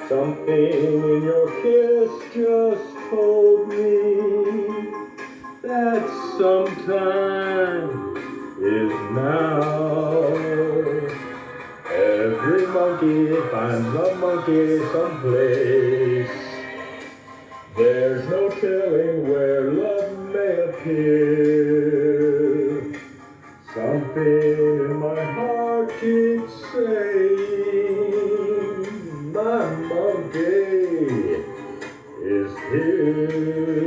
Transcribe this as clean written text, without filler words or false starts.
Something in your kiss just told me that sometime is now. Every monkey finds a monkey someplace. There's no telling where love may appear. Something in my heart keeps saying, my monkey is here.